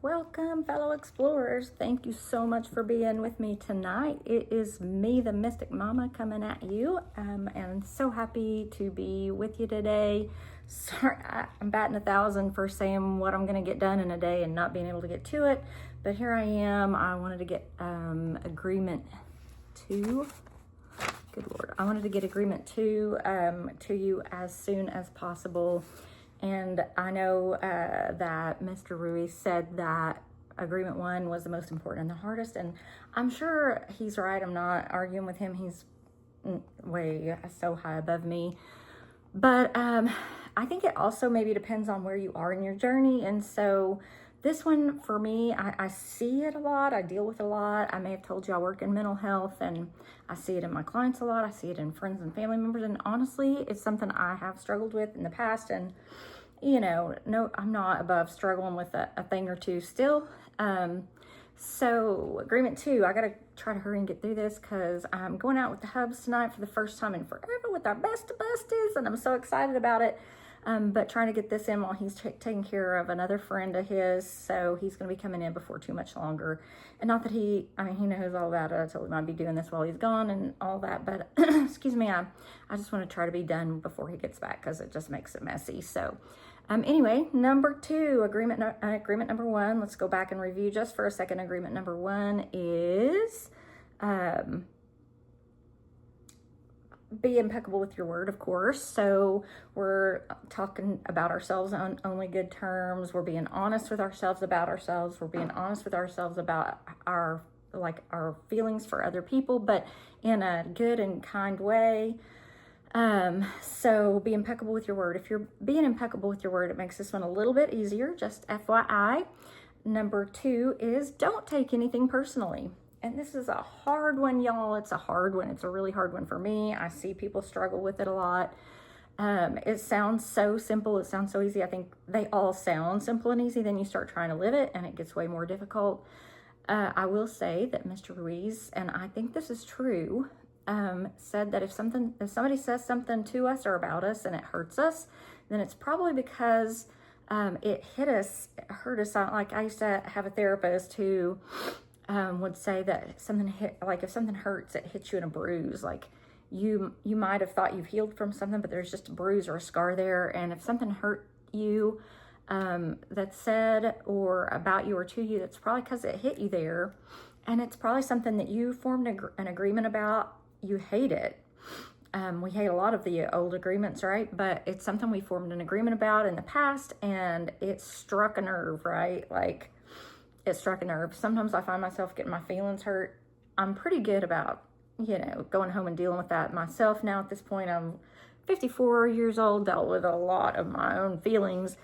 Welcome, fellow explorers. Thank you so much for being with me tonight. It is me, the Mystic Mama, coming at you, and so happy to be with you today. Sorry, I'm batting 1,000 for saying what I'm going to get done in a day and not being able to get to it, but here I am. I wanted to get agreement 2. Good Lord. I wanted to get agreement 2 to you as soon as possible. And I know that Mr. Ruiz said that agreement 1 was the most important and the hardest. And I'm sure he's right. I'm not arguing with him. He's way so high above me. But I think it also maybe depends on where you are in your journey. And so this one for me, I see it a lot. I deal with it a lot. I may have told you I work in mental health, and I see it in my clients a lot. I see it in friends and family members. And honestly, it's something I have struggled with in the past. And, you know, no, I'm not above struggling with a thing or two still. So agreement 2, I got to try to hurry and get through this because I'm going out with the hubs tonight for the first time in forever with our best of besties, and I'm so excited about it. But trying to get this in while he's taking care of another friend of his. So he's going to be coming in before too much longer. And not that he knows all about it. I told him I'd be doing this while he's gone and all that. But excuse me, I just want to try to be done before he gets back because it just makes it messy. So anyway, number 2, agreement number 1. Let's go back and review just for a second. Agreement number 1 is be impeccable with your word, of course. So we're talking about ourselves on only good terms. We're being honest with ourselves about ourselves. We're being honest with ourselves about our feelings for other people, but in a good and kind way. So be impeccable with your word. If you're being impeccable with your word, it makes this one a little bit easier, just FYI. Number 2 is don't take anything personally. And this is a hard one, y'all. It's a hard one. It's a really hard one for me. I see people struggle with it a lot. It sounds so simple. It sounds so easy. I think they all sound simple and easy. Then you start trying to live it and it gets way more difficult. I will say that Mr. Ruiz, and I think this is true, said that if somebody says something to us or about us and it hurts us, then it's probably because it hurt us. Like I used to have a therapist who would say that if something hurts, it hits you in a bruise. Like you might have thought you've healed from something, but there's just a bruise or a scar there. And if something hurt you that's said or about you or to you, that's probably because it hit you there. And it's probably something that you formed an agreement about. You hate it. We hate a lot of the old agreements, right? But it's something we formed an agreement about in the past, and it struck a nerve, right? Like, it struck a nerve. Sometimes I find myself getting my feelings hurt. I'm pretty good about, going home and dealing with that myself now at this point. I'm 54 years old, dealt with a lot of my own feelings,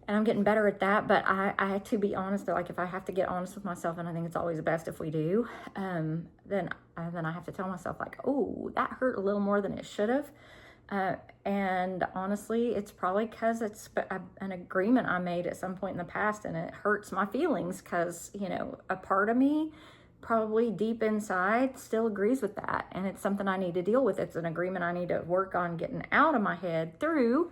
and I'm getting better at that. But I had to be honest, like if I have to get honest with myself, and I think it's always best if we do, then I have to tell myself like, oh, that hurt a little more than it should have. And honestly, it's probably because it's an agreement I made at some point in the past, and it hurts my feelings because, a part of me probably deep inside still agrees with that. And it's something I need to deal with. It's an agreement I need to work on getting out of my head through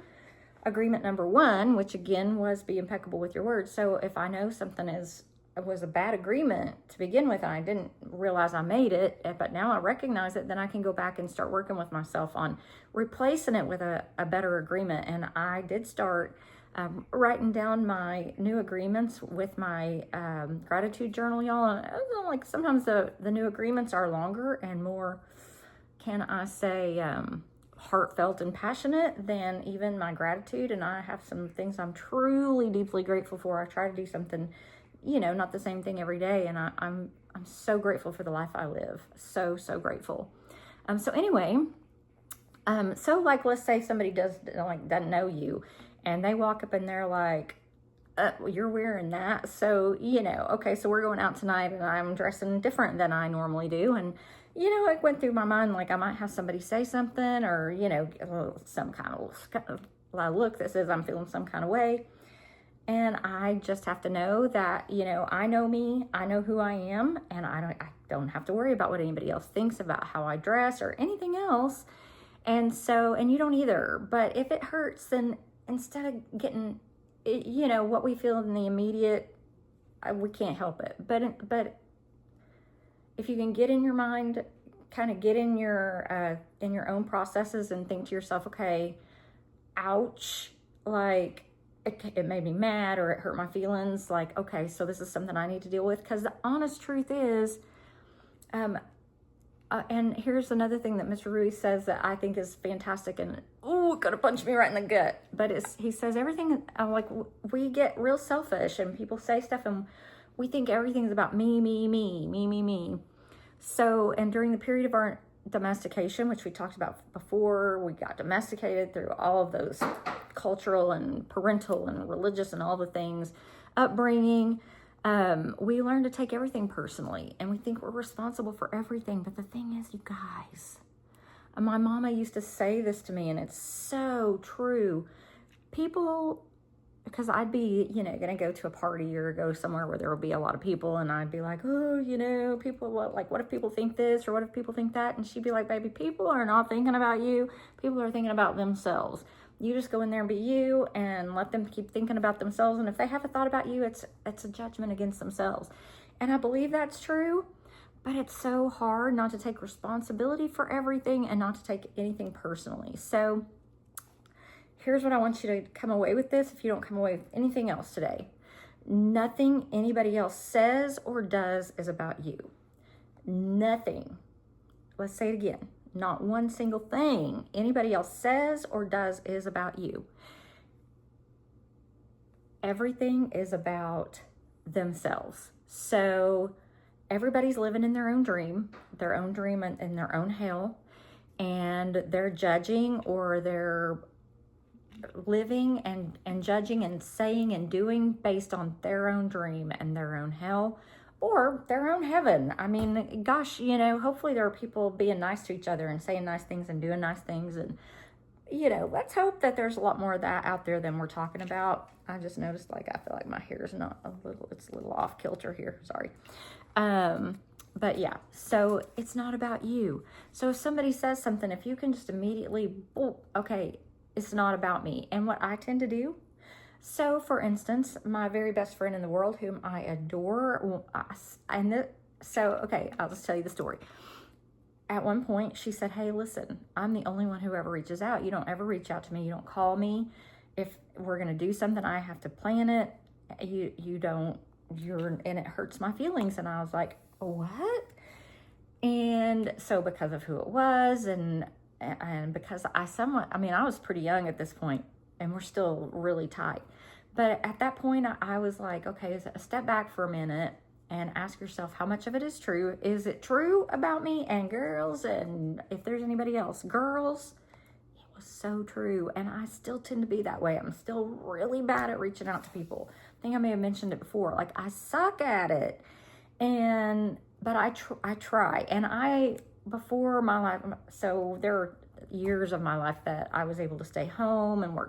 agreement number 1, which again was be impeccable with your word. So if I know something was a bad agreement to begin with, and I didn't realize I made it, but now I recognize it, then I can go back and start working with myself on replacing it with a better agreement. And I did start writing down my new agreements with my gratitude journal, y'all. And like sometimes the new agreements are longer and more, can I say, heartfelt and passionate than even my gratitude. And I have some things I'm truly deeply grateful for. I try to do something, not the same thing every day. And I'm so grateful for the life I live. So grateful. So anyway, so like, let's say somebody doesn't know you, and they walk up and they're like, you're wearing that. So, okay, so we're going out tonight and I'm dressing different than I normally do. And, it went through my mind, like I might have somebody say something or, some kind of look that says I'm feeling some kind of way. And I just have to know that, I know me, I know who I am, and I don't have to worry about what anybody else thinks about how I dress or anything else. And you don't either. But if it hurts, then instead of getting, what we feel in the immediate we can't help it. But if you can get in your mind, kind of get in your own processes and think to yourself, okay, ouch, like it made me mad or it hurt my feelings. Like, okay, so this is something I need to deal with. Because the honest truth is, and here's another thing that Mr. Ruiz says that I think is fantastic, and gonna punch me right in the gut. But he says everything, like we get real selfish and people say stuff and we think everything's about me, me, me, me, me, me. So, and during the period of our domestication, which we talked about before, we got domesticated through all of those cultural and parental and religious and all the things, upbringing. We learn to take everything personally and we think we're responsible for everything. But the thing is, you guys, my mama used to say this to me, and it's so true. People, because I'd be, going to go to a party or go somewhere where there would be a lot of people, and I'd be like, oh, people, what if people think this or what if people think that? And she'd be like, baby, people are not thinking about you. People are thinking about themselves. You just go in there and be you and let them keep thinking about themselves. And if they have a thought about you, it's a judgment against themselves. And I believe that's true, but it's so hard not to take responsibility for everything and not to take anything personally. So here's what I want you to come away with this. If you don't come away with anything else today, nothing anybody else says or does is about you. Nothing. Let's say it again. Not one single thing anybody else says or does is about you. Everything is about themselves. So everybody's living in their own dream in their own hell, and they're judging, or they're living and judging and saying and doing based on their own dream and their own hell or their own heaven. I mean, gosh, hopefully there are people being nice to each other and saying nice things and doing nice things. And, let's hope that there's a lot more of that out there than we're talking about. I just noticed, I feel like my hair is it's a little off kilter here. Sorry. But yeah, so it's not about you. So if somebody says something, if you can just immediately, okay, it's not about me. And what I tend to do, so for instance, my very best friend in the world, whom I adore, I'll just tell you the story. At one point, she said, hey, listen, I'm the only one who ever reaches out. You don't ever reach out to me. You don't call me. If we're going to do something, I have to plan it. And it hurts my feelings. And I was like, what? And so because of who it was and because I was pretty young at this point, and we're still really tight. But at that point, I was like, okay, step back for a minute and ask yourself how much of it is true. Is it true about me and girls? And if there's anybody else, girls, it was so true. And I still tend to be that way. I'm still really bad at reaching out to people. I think I may have mentioned it before. I suck at it. But I try. And before my life, so there are years of my life that I was able to stay home and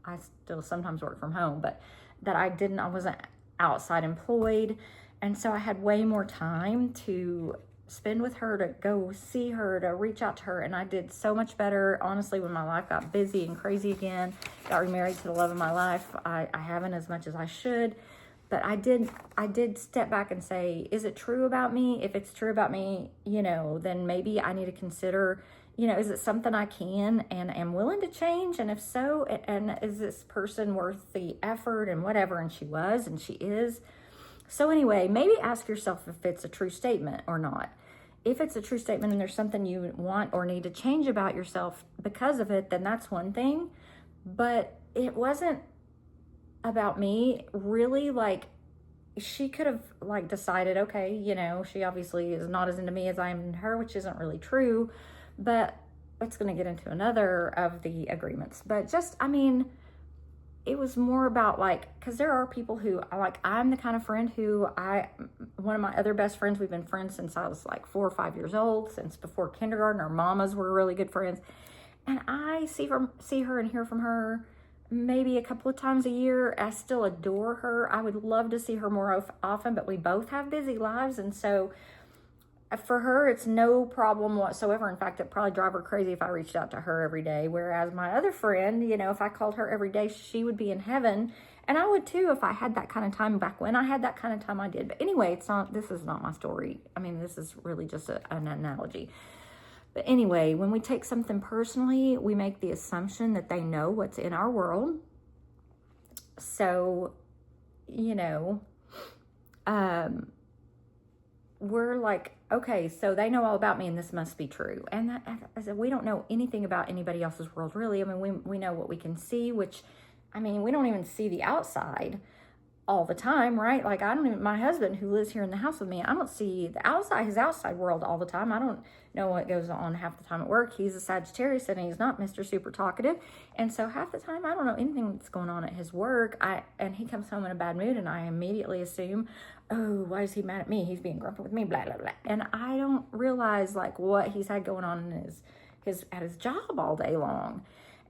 I still sometimes work from home, but that I wasn't outside employed. And so I had way more time to spend with her, to go see her, to reach out to her. And I did so much better, honestly, when my life got busy and crazy again, got remarried to the love of my life. I haven't as much as I should, but I did step back and say, is it true about me? If it's true about me, then maybe I need to consider, is it something I can and am willing to change? And if so, and is this person worth the effort and whatever? And she was, and she is. So anyway, maybe ask yourself if it's a true statement or not. If it's a true statement and there's something you want or need to change about yourself because of it, then that's one thing. But it wasn't about me, really. She could have decided, okay, she obviously is not as into me as I am in her, which isn't really true. But it's going to get into another of the agreements. But it was more about because there are people who I'm the kind of friend who one of my other best friends, we've been friends since I was 4 or 5 years old, since before kindergarten. Our mamas were really good friends. And I see her and hear from her maybe a couple of times a year. I still adore her. I would love to see her more often, but we both have busy lives. And so for her, it's no problem whatsoever. In fact, it'd probably drive her crazy if I reached out to her every day. Whereas my other friend, if I called her every day, she would be in heaven And I would too if I had that kind of time. Back when I had that kind of time, I did. But anyway, this is not my story. I mean, this is really just an analogy. But anyway, when we take something personally, we make the assumption that they know what's in our world. So, we're like, okay, so they know all about me and this must be true. And I said, we don't know anything about anybody else's world, really. I mean, we know what we can see, which, I mean, we don't even see the outside all the time, right? Like, I don't even, my husband who lives here in the house with me, I don't see his outside world all the time. I don't know what goes on half the time at work. He's a Sagittarius and he's not Mr. Super Talkative. And so half the time I don't know anything that's going on at his work. And he comes home in a bad mood and I immediately assume, oh, why is he mad at me? He's being grumpy with me, blah, blah, blah. And I don't realize like what he's had going on in his job all day long.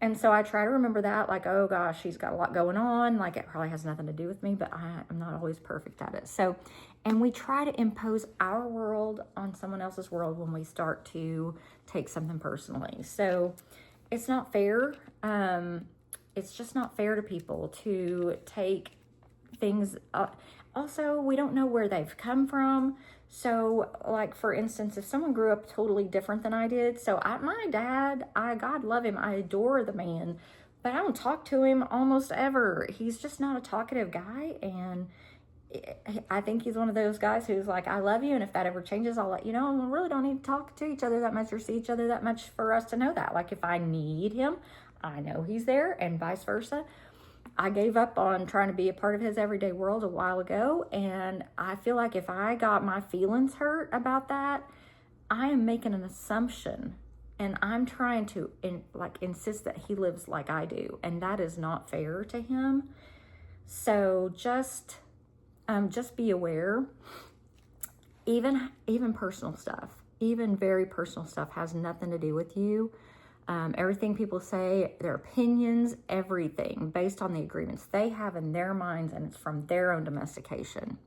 And so I try to remember that, like, oh gosh, he's got a lot going on. Like, it probably has nothing to do with me, but I'm not always perfect at it. So, and we try to impose our world on someone else's world when we start to take something personally. So it's not fair. It's just not fair to people to take things. Also, we don't know where they've come from. So, like, for instance, if someone grew up totally different than I did, my dad, God love him, I adore the man, but I don't talk to him almost ever. He's just not a talkative guy, and I think he's one of those guys who's like, I love you, and if that ever changes, I'll let you know, and we really don't need to talk to each other that much or see each other that much for us to know that. Like, if I need him, I know he's there, and vice versa. I gave up on trying to be a part of his everyday world a while ago, and I feel like if I got my feelings hurt about that, I am making an assumption, and I'm trying to insist that he lives like I do, and that is not fair to him. So just be aware. Even personal stuff, even very personal stuff, has nothing to do with you. Everything people say, their opinions, everything based on the agreements they have in their minds, and it's from their own domestication.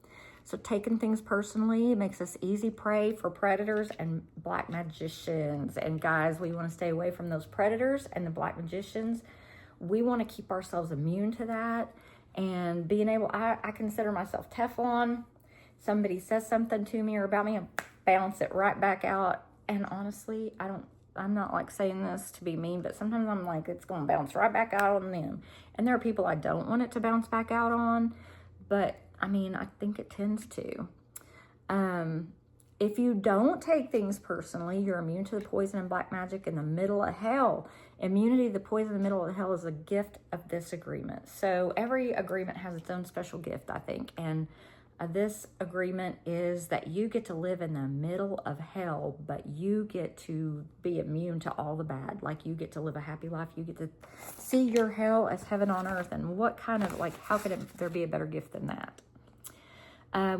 So taking things personally makes us easy prey for predators and black magicians. And guys, we want to stay away from those predators and the black magicians. We want to keep ourselves immune to that. And being able, I consider myself Teflon. Somebody says something to me or about me and bounce it right back out. And honestly, I'm not like saying this to be mean, but sometimes I'm like, it's going to bounce right back out on them. And there are people I don't want it to bounce back out on, but I mean, I think it tends to. If you don't take things personally, you're immune to the poison and black magic in the middle of hell. Immunity to the poison in the middle of hell is a gift of this agreement. So every agreement has its own special gift, I think. And this agreement is that you get to live in the middle of hell, but you get to be immune to all the bad. Like, you get to live a happy life. You get to see your hell as heaven on earth. And what kind of, like, how could there be a better gift than that?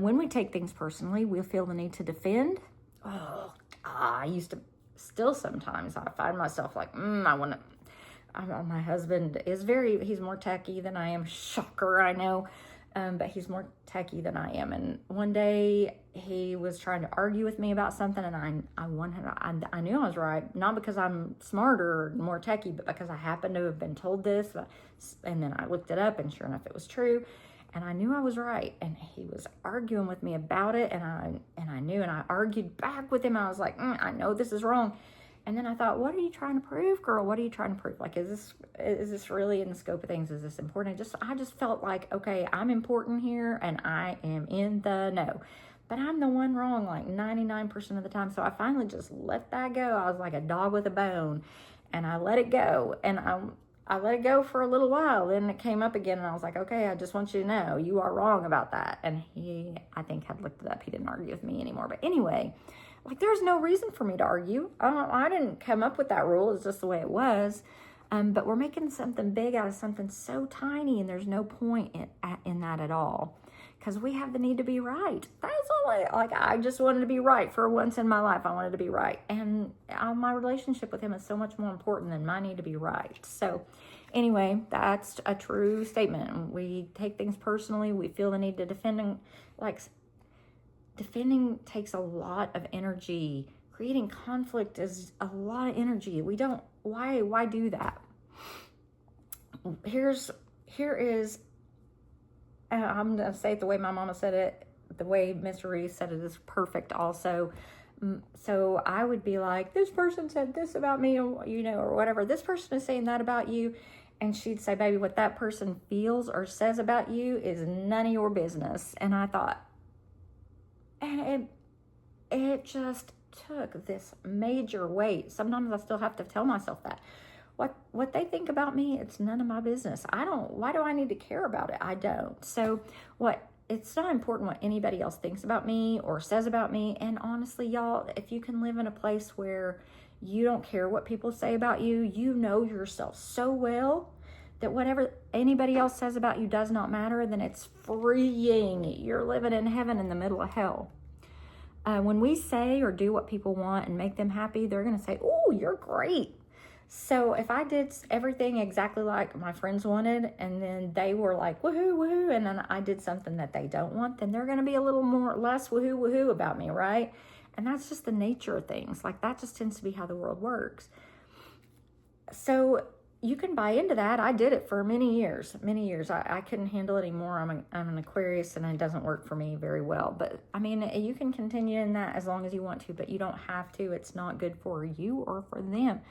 When we take things personally, we'll feel the need to defend. I used to, still sometimes I find myself like, my husband is he's more techie than I am. Shocker, I know. But he's more techie than I am. And one day he was trying to argue with me about something, and I knew I was right, not because I'm smarter or more techie, but because I happened to have been told this. And then I looked it up, and sure enough, it was true. And I knew I was right. And he was arguing with me about it, and I knew, and I argued back with him. I was like, I know this is wrong. And then I thought, what are you trying to prove, girl? What are you trying to prove? Like, is this really in the scope of things? Is this important? I just felt like, okay, I'm important here and I am in the know. But I'm the one wrong like 99% of the time. So I finally just let that go. I was like a dog with a bone, and I let it go. And I let it go for a little while. Then it came up again, and I was like, okay, I just want you to know you are wrong about that. And he, I think, had looked it up. He didn't argue with me anymore. But anyway, like, there's no reason for me to argue. I didn't come up with that rule. It's just the way it was. But we're making something big out of something so tiny, and there's no point in that at all. Because we have the need to be right. That's all I just wanted to be right for once in my life. I wanted to be right. And my relationship with him is so much more important than my need to be right. So anyway, that's a true statement. We take things personally. We feel the need to defend. Defending takes a lot of energy. Creating conflict is a lot of energy. Why do that? Here is I'm going to say it the way my mama said it, the way Mr. Ruiz said it is perfect also. So I would be like, this person said this about me, or whatever. This person is saying that about you. And she'd say, baby, what that person feels or says about you is none of your business. And I thought, and it just took this major weight. Sometimes I still have to tell myself that. What they think about me, it's none of my business. Why do I need to care about it? I don't. So it's not important what anybody else thinks about me or says about me. And honestly, y'all, if you can live in a place where you don't care what people say about you, you know yourself so well that whatever anybody else says about you does not matter, then it's freeing. You're living in heaven in the middle of hell. When we say or do what people want and make them happy, they're going to say, oh, you're great. So if I did everything exactly like my friends wanted, and then they were like, woohoo, woohoo, and then I did something that they don't want, then they're going to be a little less woohoo, woohoo about me, right? And that's just the nature of things. Like, that just tends to be how the world works. So you can buy into that. I did it for many years. I couldn't handle it anymore. I'm an Aquarius, and it doesn't work for me very well. But I mean, you can continue in that as long as you want to, but you don't have to. It's not good for you or for them.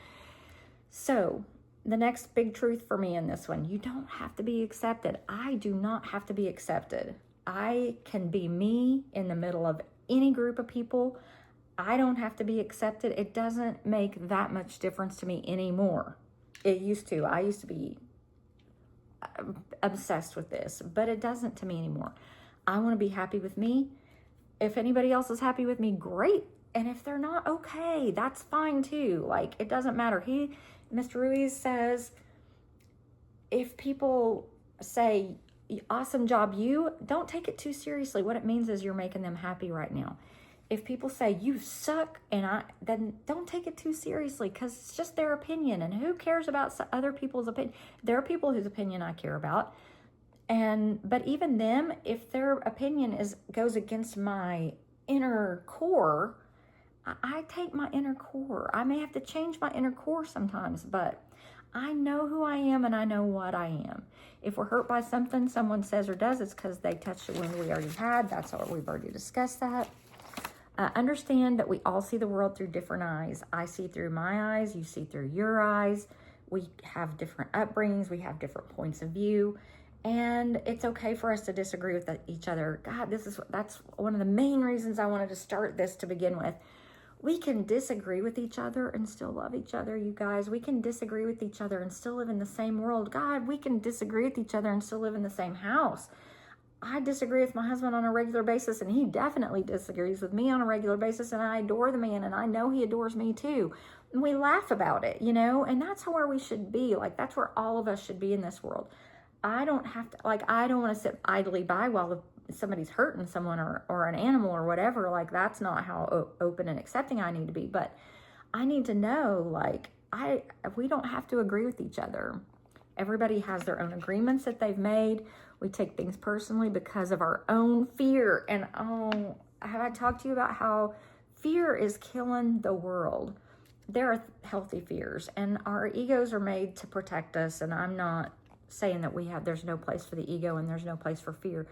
So the next big truth for me in this one, you don't have to be accepted. I do not have to be accepted. I can be me in the middle of any group of people. I don't have to be accepted. It doesn't make that much difference to me anymore. It used to. I used to be obsessed with this, but it doesn't to me anymore. I want to be happy with me. If anybody else is happy with me, great. And if they're not, okay, that's fine too. Like, it doesn't matter. Mr. Ruiz says, if people say, awesome job, don't take it too seriously. What it means is you're making them happy right now. If people say you suck, then don't take it too seriously, because it's just their opinion, and who cares about other people's opinion? There are people whose opinion I care about, but even them, if their opinion goes against my inner core, I take my inner core. I may have to change my inner core sometimes, but I know who I am and I know what I am. If we're hurt by something someone says or does, it's because they touched a wound we already had. That's what we've already discussed that. Understand that we all see the world through different eyes. I see through my eyes. You see through your eyes. We have different upbringings. We have different points of view. And it's okay for us to disagree with each other. God, that's one of the main reasons I wanted to start this to begin with. We can disagree with each other and still love each other, you guys. We can disagree with each other and still live in the same world. God, we can disagree with each other and still live in the same house. I disagree with my husband on a regular basis, and he definitely disagrees with me on a regular basis, and I adore the man, and I know he adores me too. And we laugh about it, and that's where we should be. Like, that's where all of us should be in this world. I don't want to sit idly by while somebody's hurting someone or an animal or whatever. Like, that's not how open and accepting I need to be. But I need to know, we don't have to agree with each other. Everybody has their own agreements that they've made. We take things personally because of our own fear. And have I talked to you about how fear is killing the world? There are healthy fears, and our egos are made to protect us. And I'm not saying that there's no place for the ego and there's no place for fear.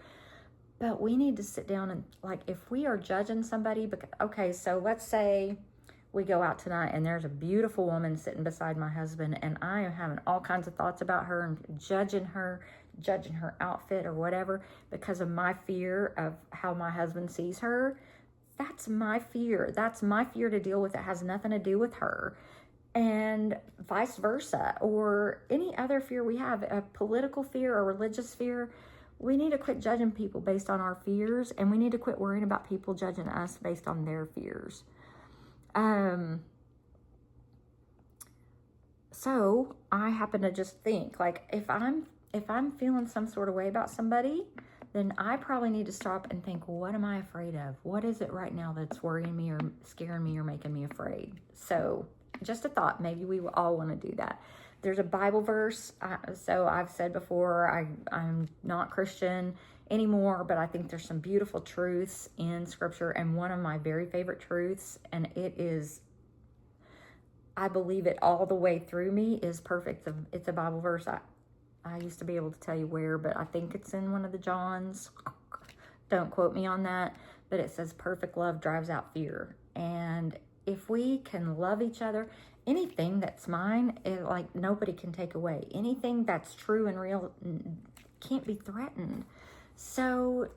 But we need to sit down and, if we are judging somebody, okay, so let's say we go out tonight and there's a beautiful woman sitting beside my husband, and I am having all kinds of thoughts about her and judging her outfit or whatever because of my fear of how my husband sees her. That's my fear. That's my fear to deal with. It has nothing to do with her. And vice versa, or any other fear we have, a political fear or religious fear. We need to quit judging people based on our fears, and we need to quit worrying about people judging us based on their fears. So I happen to just think, if I'm feeling some sort of way about somebody, then I probably need to stop and think, what am I afraid of? What is it right now that's worrying me or scaring me or making me afraid? So just a thought, maybe we all want to do that. There's a Bible verse. So I've said before, I'm not Christian anymore, but I think there's some beautiful truths in Scripture. And one of my very favorite truths, and it is, I believe it all the way through me, is perfect. It's a Bible verse. I used to be able to tell you where, but I think it's in one of the Johns. Don't quote me on that, but it says perfect love drives out fear. And if we can love each other, anything that's mine, like nobody can take away. Anything that's true and real can't be threatened. So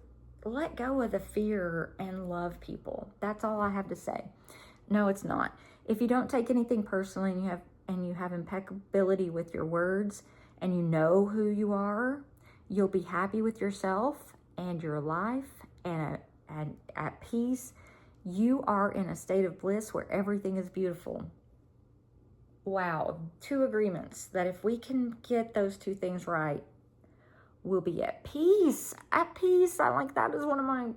let go of the fear and love people. That's all I have to say. No, it's not. If you don't take anything personally and you have impeccability with your words and you know who you are, you'll be happy with yourself and your life and at peace. You are in a state of bliss where everything is beautiful. Wow, 2 agreements that if we can get those 2 things right, we'll be at peace. At peace. I like that is one of my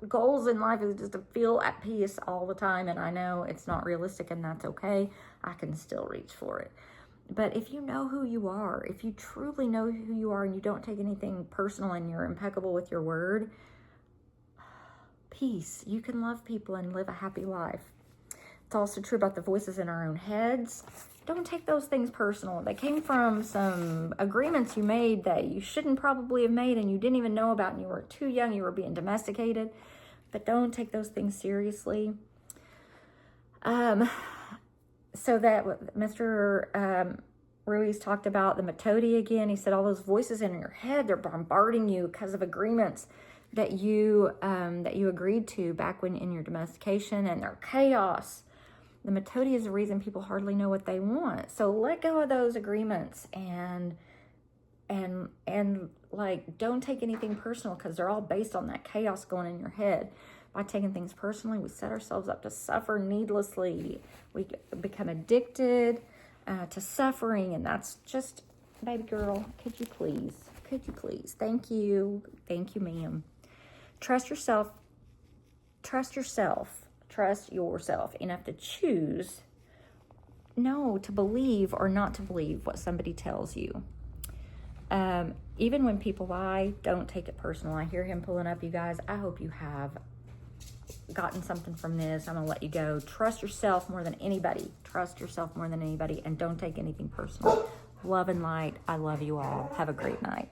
goals in life, is just to feel at peace all the time. And I know it's not realistic, and that's okay. I can still reach for it. But if you know who you are, if you truly know who you are and you don't take anything personal and you're impeccable with your word, peace. You can love people and live a happy life. It's also true about the voices in our own heads. Don't take those things personal. They came from some agreements you made that you shouldn't probably have made and you didn't even know about, and you were too young, you were being domesticated. But don't take those things seriously. So that Mr. Ruiz talked about the Metodi again. He said all those voices in your head, they're bombarding you because of agreements that you agreed to back when in your domestication, and they're chaos. The Metodi is the reason people hardly know what they want. So let go of those agreements and like don't take anything personal, because they're all based on that chaos going in your head. By taking things personally, we set ourselves up to suffer needlessly. We become addicted to suffering, and that's just, baby girl, could you please? Thank you, ma'am. Trust yourself enough to choose to believe or not to believe what somebody tells you. Even when people lie, don't take it personal. I hear him pulling up, you guys. I hope you have gotten something from this. I'm gonna let you go. Trust yourself more than anybody, and don't take anything personal. Love and light. I love you all. Have a great night.